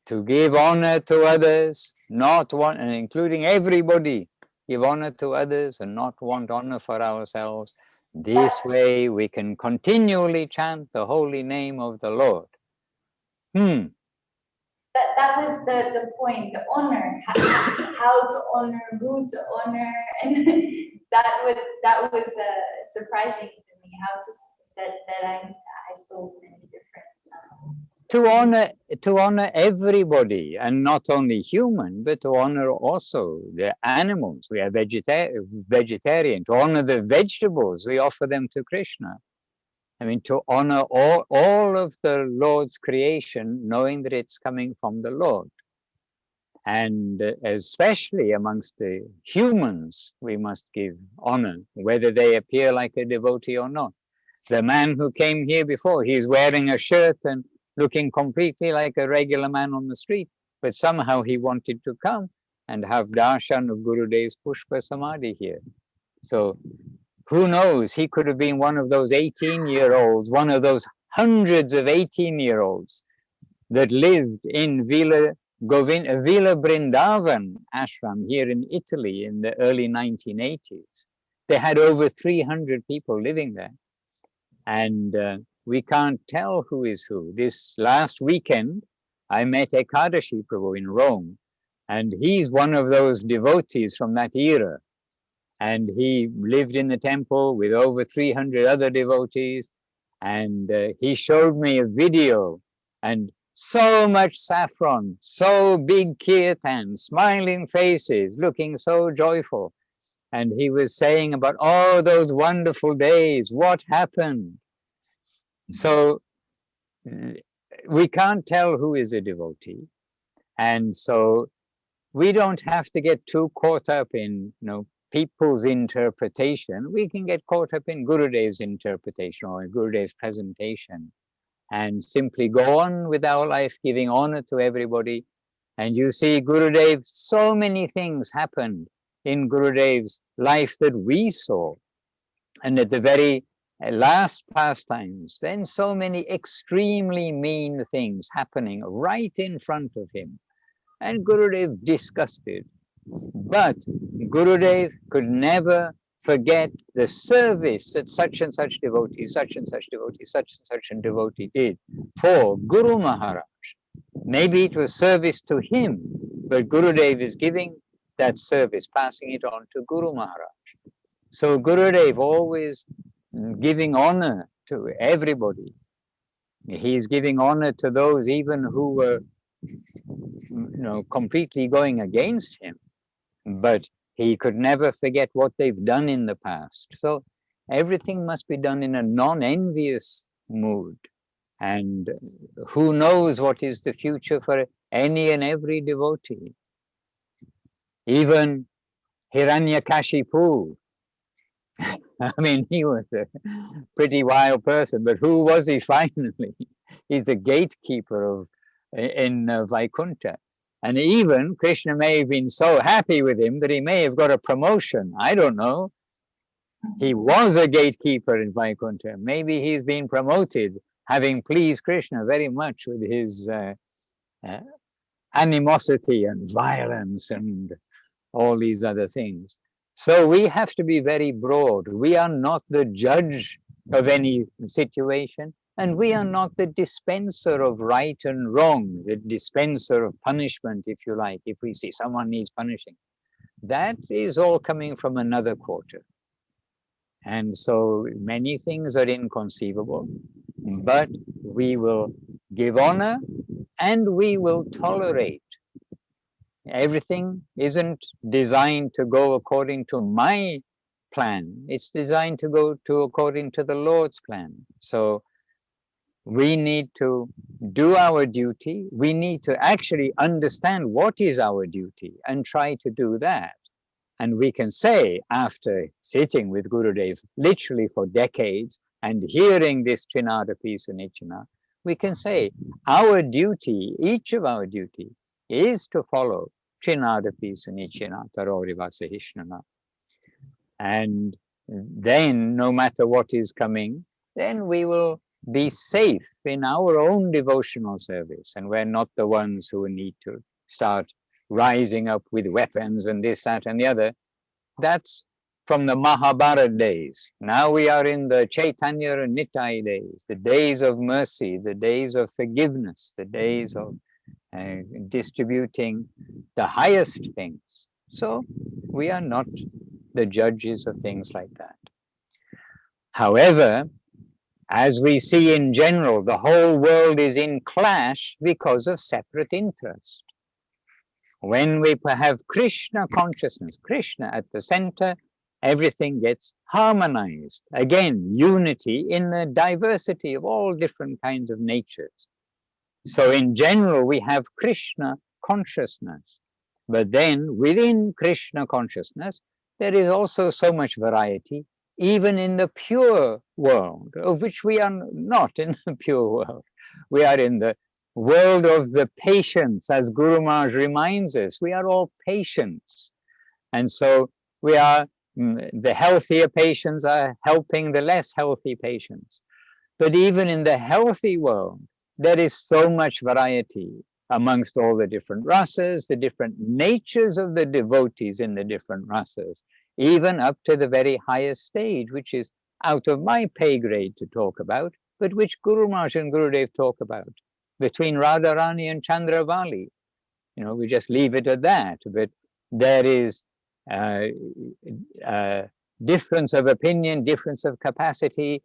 to give honor to others, not want, and including everybody, give honor to others and not want honor for ourselves. This way we can continually chant the holy name of the Lord. That was the point, the honor, how to honor, who to honor, and that was surprising to me, that I saw many different. To honor everybody, and not only human, but to honor also the animals. We are vegetarian. To honor the vegetables, we offer them to Krishna. I mean, to honor all of the Lord's creation, knowing that it's coming from the Lord. And especially amongst the humans, we must give honor, whether they appear like a devotee or not. The man who came here before, he's wearing a shirt and looking completely like a regular man on the street, but somehow he wanted to come and have darshan of Gurudev's Pushpa Samadhi here. So who knows, he could have been one of those 18-year-olds, one of those hundreds of 18-year-olds that lived in Villa Brindavan ashram here in Italy in the early 1980s. They had over 300 people living there. And we can't tell who is who. This last weekend, I met Ekadashi Prabhu in Rome, and he's one of those devotees from that era. And he lived in the temple with over 300 other devotees, and he showed me a video, and so much saffron, so big kirtan, smiling faces, looking so joyful. And he was saying about all those wonderful days, what happened. So we can't tell who is a devotee. And so we don't have to get too caught up in, people's interpretation. We can get caught up in Gurudev's interpretation or Gurudev's presentation and simply go on with our life, giving honor to everybody. And you see Gurudev, so many things happened in Gurudev's life that we saw. And at the very last pastimes, then so many extremely mean things happening right in front of him. And Gurudev disgusted. But Gurudev could never forget the service that such and such devotee, such and such devotee, such and such a devotee did for Guru Maharaj. Maybe it was service to him, but Gurudev is giving that service, passing it on to Guru Maharaj. So Gurudev always giving honor to everybody. He's giving honor to those even who were, completely going against him. But he could never forget what they've done in the past. So everything must be done in a non-envious mood. And who knows what is the future for any and every devotee. Even Hiranyakashipu, I mean, he was a pretty wild person, but who was he finally? He's a gatekeeper in Vaikuntha. And even Krishna may have been so happy with him that he may have got a promotion. I don't know. He was a gatekeeper in Vaikuntha. Maybe he's been promoted, having pleased Krishna very much with his animosity and violence and all these other things. So we have to be very broad. We are not the judge of any situation. And we are not the dispenser of right and wrong, the dispenser of punishment, if you like, if we see someone needs punishing. That is all coming from another quarter. And so many things are inconceivable, but we will give honor and we will tolerate. Everything isn't designed to go according to my plan. It's designed to go according to the Lord's plan. So we need to do our duty. We need to actually understand what is our duty and try to do that. And we can say, after sitting with Gurudev literally for decades and hearing this Trinadapi Sunichana, we can say our duty, each of our duty, is to follow Trinadapi Sunichana Taroriva Sahishnana. And then, no matter what is coming, then we will be safe in our own devotional service, and we're not the ones who need to start rising up with weapons and this, that, and the other. That's from the Mahabharata days. Now we are in the Chaitanya and Nitai days, the days of mercy, the days of forgiveness, the days of distributing the highest things. So we are not the judges of things like that. However, as we see in general, the whole world is in clash because of separate interest. When we have Krishna consciousness, Krishna at the center, everything gets harmonized. Again, unity in the diversity of all different kinds of natures. So in general, we have Krishna consciousness. But then within Krishna consciousness, there is also so much variety, even in the pure world, of which we are not in the pure world. We are in the world of the patients, as Guru Maharaj reminds us. We are all patients. And so we are, the healthier patients are helping the less healthy patients. But even in the healthy world, there is so much variety amongst all the different rasas, the different natures of the devotees in the different rasas, even up to the very highest stage, which is out of my pay grade to talk about, but which Guru Maharaj and Gurudev talk about, between Radharani and Chandravali. We just leave it at that, but there is difference of opinion, difference of capacity,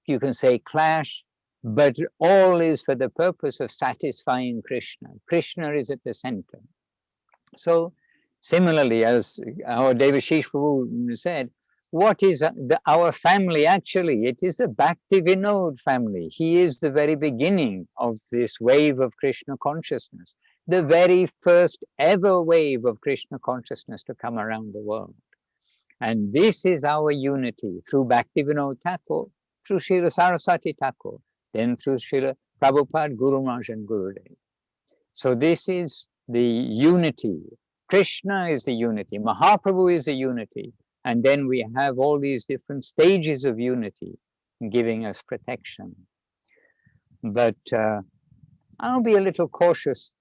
you can say clash, but all is for the purpose of satisfying Krishna. Krishna is at the center. So similarly, as our Devashish Prabhu said, what is our family actually? It is the Bhakti Vinod family. He is the very beginning of this wave of Krishna consciousness, the very first ever wave of Krishna consciousness to come around the world. And this is our unity through Bhakti Vinod Thakur, through Srila Saraswati Thakur, then through Srila Prabhupada, Guru Maharaj and Gurudev. So this is the unity. Krishna is the unity, Mahaprabhu is the unity. And then we have all these different stages of unity giving us protection. But I'll be a little cautious.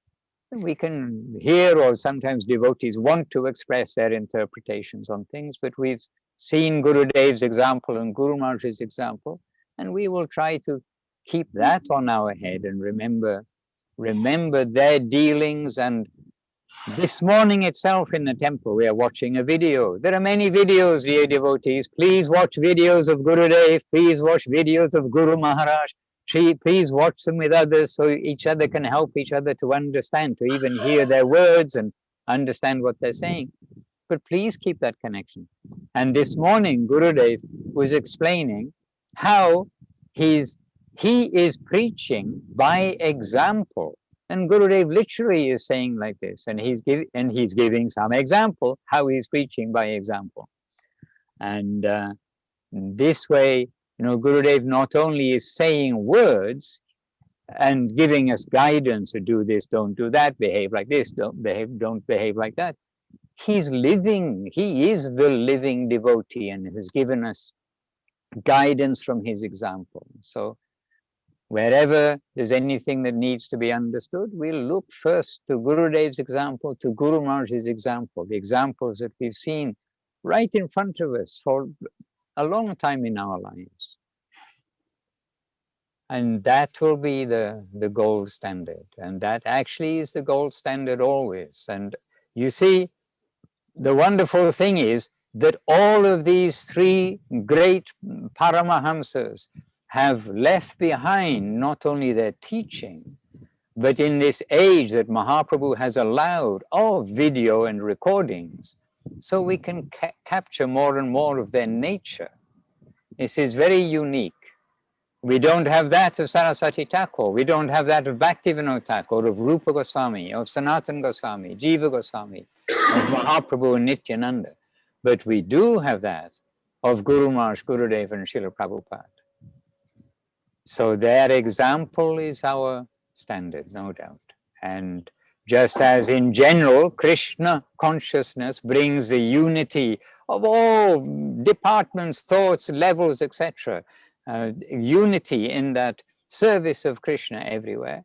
We can hear, or sometimes devotees want to express their interpretations on things, but we've seen Gurudev's example and Guru Maharaj's example, and we will try to keep that on our head and remember their dealings. And this morning itself in the temple, we are watching a video. There are many videos, dear devotees. Please watch videos of Gurudev. Please watch videos of Guru Maharaj. Please watch them with others so each other can help each other to understand, to even hear their words and understand what they're saying. But please keep that connection. And this morning, Gurudev was explaining how he is preaching by example. And Gurudev literally is saying like this, and he's giving some example how he's preaching by example. And this way, Gurudev not only is saying words and giving us guidance to do this, don't do that, behave like this, don't behave like that. He's living, he is the living devotee and has given us guidance from his example. So wherever there's anything that needs to be understood, we'll look first to Gurudev's example, to Guru Maharaj's example, the examples that we've seen right in front of us for a long time in our lives. And that will be the gold standard. And that actually is the gold standard always. And you see, the wonderful thing is that all of these three great Paramahamsas have left behind not only their teaching, but in this age that Mahaprabhu has allowed of video and recordings, so we can capture more and more of their nature. This is very unique. We don't have that of Saraswati Thakur. We don't have that of Bhaktivinoda Thakur, of Rupa Goswami, of Sanatana Goswami, Jiva Goswami, of Mahaprabhu and Nityananda. But we do have that of Guru Maharaj, Gurudev and Srila Prabhupada. So their example is our standard, no doubt. And just as in general, Krishna consciousness brings the unity of all departments, thoughts, levels, etc., unity in that service of Krishna everywhere,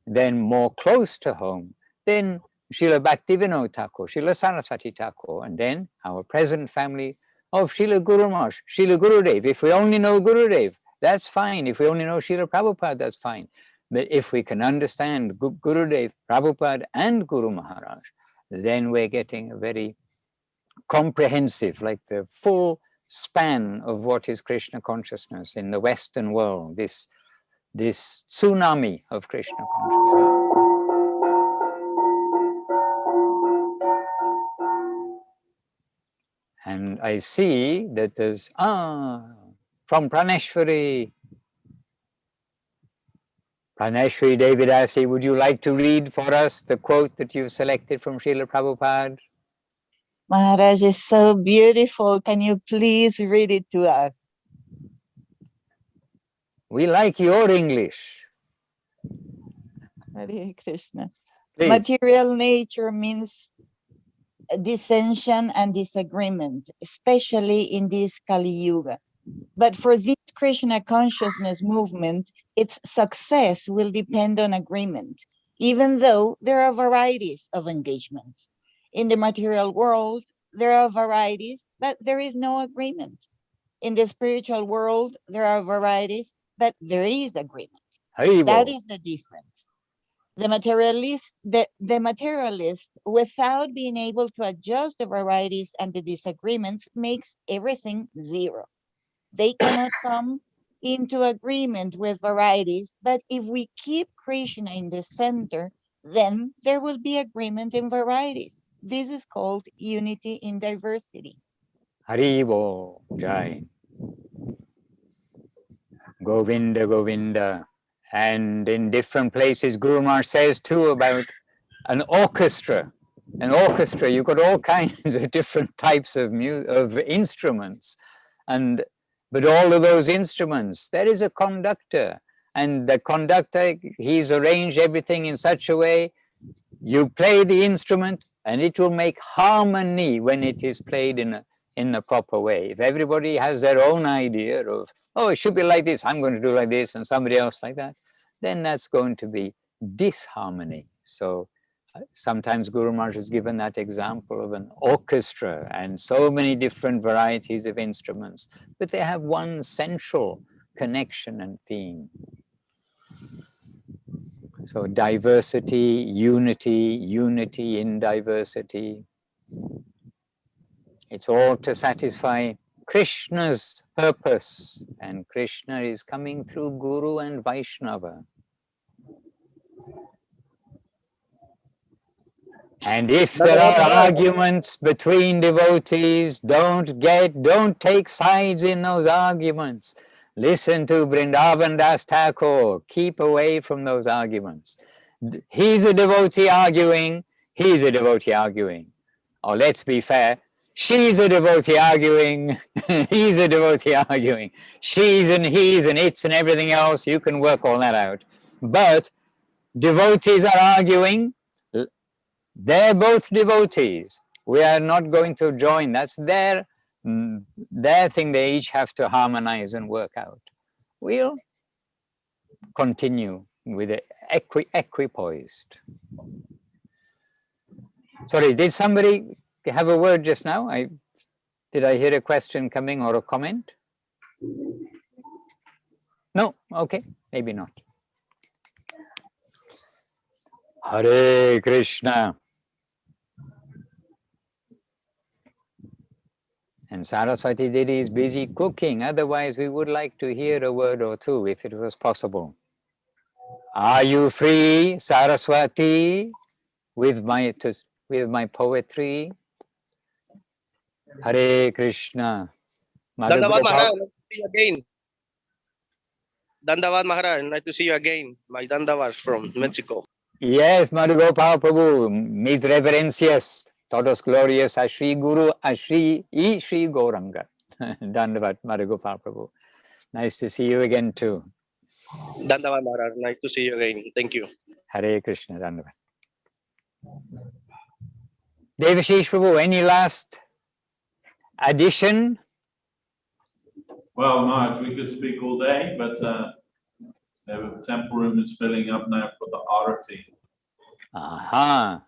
then more close to home, then Srila Bhaktivinoda Thakur, Srila Saraswati Thakur, and then our present family of Srila Guru Maharaj, Srila Gurudev. If we only know Gurudev, that's fine. If we only know Srila Prabhupada, that's fine. But if we can understand Gurudev, Prabhupada, and Guru Maharaj, then we're getting a very comprehensive, like the full span of what is Krishna consciousness in the Western world, this tsunami of Krishna consciousness. And I see that there's, from Praneshwari, Devashis, would you like to read for us the quote that you've selected from Srila Prabhupada? Maharaj is so beautiful. Can you please read it to us? We like your English. Hare Krishna. Please. Material nature means dissension and disagreement, especially in this Kali Yuga. But for this Krishna consciousness movement, its success will depend on agreement, even though there are varieties of engagements. In the material world, there are varieties, but there is no agreement. In the spiritual world, there are varieties, but there is agreement. That is the difference. The materialist, without being able to adjust the varieties and the disagreements, makes everything zero. They cannot come into agreement with varieties, but if we keep Krishna in the center, then there will be agreement in varieties. This is called unity in diversity. Haribo Jai. Govinda, Govinda. And in different places, Guru Maharaj says too about an orchestra. An orchestra, you've got all kinds of different types of instruments. But all of those instruments, there is a conductor. And the conductor, he's arranged everything in such a way, you play the instrument and it will make harmony when it is played in the proper way. If everybody has their own idea of, oh, it should be like this, I'm going to do like this, and somebody else like that, then that's going to be disharmony. So sometimes Guru Maharaj has given that example of an orchestra and so many different varieties of instruments, but they have one central connection and theme. So diversity, unity, unity in diversity. It's all to satisfy Krishna's purpose, and Krishna is coming through Guru and Vaishnava. And if there are arguments between devotees, don't take sides in those arguments. Listen to Vrindavan Das Thakur. Keep away from those arguments. He's a devotee arguing, he's a devotee arguing. Or let's be fair, she's a devotee arguing, he's a devotee arguing. She's and he's and it's and everything else, you can work all that out. But devotees are arguing, they're both devotees. We are not going to join, that's their thing, they each have to harmonize and work out. We'll continue with it equipoised. Sorry, did somebody have a word just now? Did I hear a question coming or a comment? No? Okay, maybe not. Hare Krishna. And Saraswati Didi is busy cooking, otherwise we would like to hear a word or two if it was possible. Are you free, Saraswati, with my poetry? Hare Krishna. Dandavad Maharaj, nice to see you again. Dandavad Maharaj, nice to see you again. My Dandavad from Mexico. Yes, Madhugopal Prabhu, mis reverencias, todos glorias a Shri Guru, a Shri Gauranga. Dandavad Madhugopal Prabhu. Nice to see you again too. Dandavad Maharaj, nice to see you again. Thank you. Hare Krishna, Dandavad. Devashish Prabhu, any last addition? Well, Maharaj, we could speak all day, but the temple room is filling up now for the arati. Aha.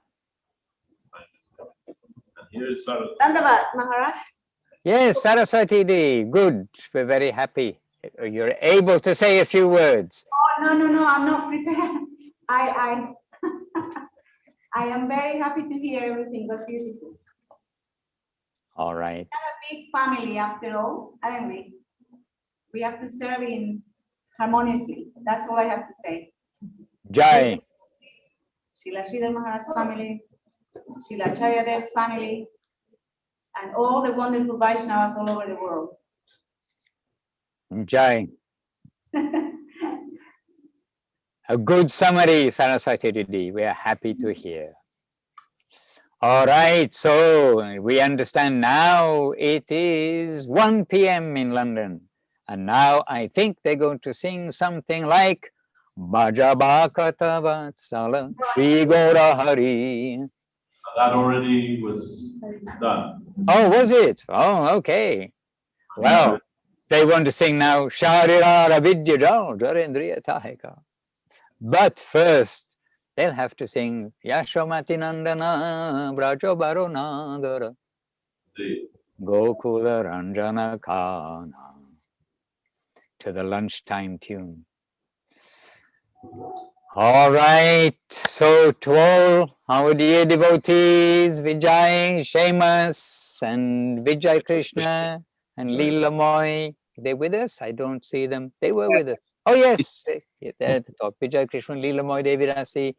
And here is Saraswati. Dandavad, Maharaj. Yes, Saraswati Di, good. We're very happy. You're able to say a few words. Oh, no, I'm not prepared. I I am very happy to hear everything was beautiful. All right. We have a big family after all, haven't we? We have to serve in harmoniously. That's all I have to say. Jai. Srila Sridhar Maharaj family, Srila Charyadev family, and all the wonderful Vaishnavas all over the world. Jai. A good summary, Saraswati Didi. We are happy to hear. All right, so we understand now it is 1 p.m. in London. And now I think they're going to sing something like Bhajabhakata Vatsala Shri Gora Hari. That already was done. Oh, was it? Oh, okay. Well, they want to sing now Sharirara Vidyajal Jarendriya Tahika. But first, they'll have to sing Yashomati Nandana Brajo Baronagara Gokula Ranjana Kana to the lunchtime tune. All right, so to all our dear devotees, Vijay, Seamus, and Vijay Krishna, and Leela Moy, they're with us? I don't see them. They were with us. Oh yes, they're at the top. Vijay Krishna, Leela Moy, Devirasi,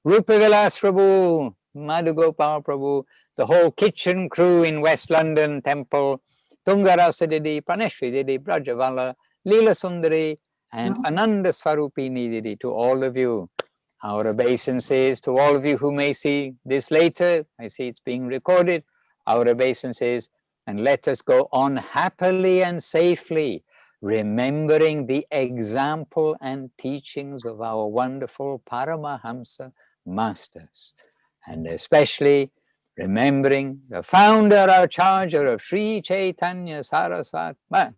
Rupa Vilas Prabhu, Madhugopal Prabhu, the whole kitchen crew in West London Temple, Tungarasa Didi, Praneshwari Didi, Brajavala, Leela Sundari, and Ananda Swarupini Didi. To all of you, our obeisances. To all of you who may see this later, I see it's being recorded, our obeisances, and let us go on happily and safely, remembering the example and teachings of our wonderful Paramahamsa masters, and especially remembering the founder, our charger of Sri Chaitanya Saraswati Mat.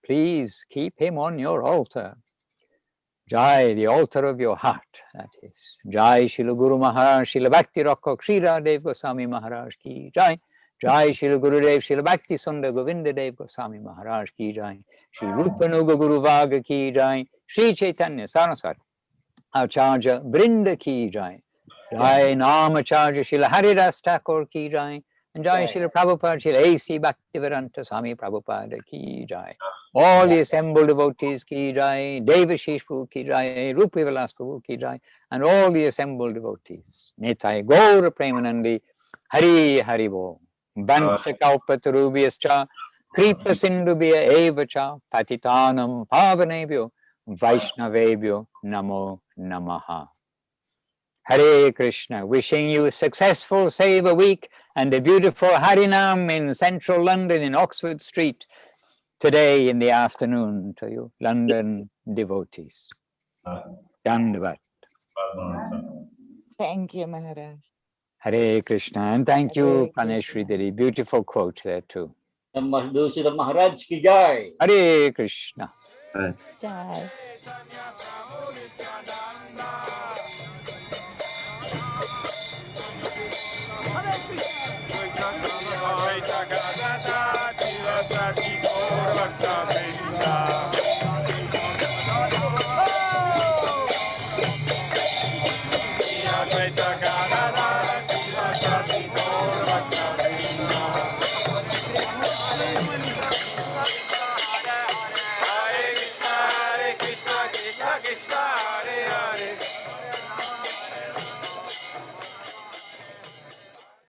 Please keep him on your altar. Jai, the altar of your heart, that is. Jai Srila Guru Maharaj, Srila Bhakti Rakkhak, Srila Dev Goswami Maharaj ki Jai. Jai Srila Gurudev, Srila Bhakti Sundar Govinda Dev Goswami Maharaj ki Jai. Sri Rupanuga Guru Vaga ki Jai. Sri Chaitanya Saraswati, Acharya Brinda ki Jai. Jai Namacharya Srila Haridas Thakur ki Jai. And Jai Srila Prabhupada, Srila A.C. Bhaktivedanta Swami Prabhupada ki Jai. All the assembled devotees ki Jai. Devashis Prabhu ki Jai. Rupa Vilas Prabhu ki Jai. And all the assembled devotees. Nitai Gaura Premanandi. Hari Hari Bo. Bancha Kalpatarubhyascha. Kripa Sindhubhya Evacha. Patitanam Pavanebhyo. Vaishnavebhyo Namo Namaha. Hare Krishna, wishing you a successful Seva week and a beautiful Harinam in central London in Oxford Street today in the afternoon to you, London devotees. Dandavat. Thank you, Maharaj. Hare Krishna, and thank Hare you, Krishna. Praneshwari Devi. Beautiful quote there too. Madhusudan Maharaj ki jai. Hare Krishna. Jai.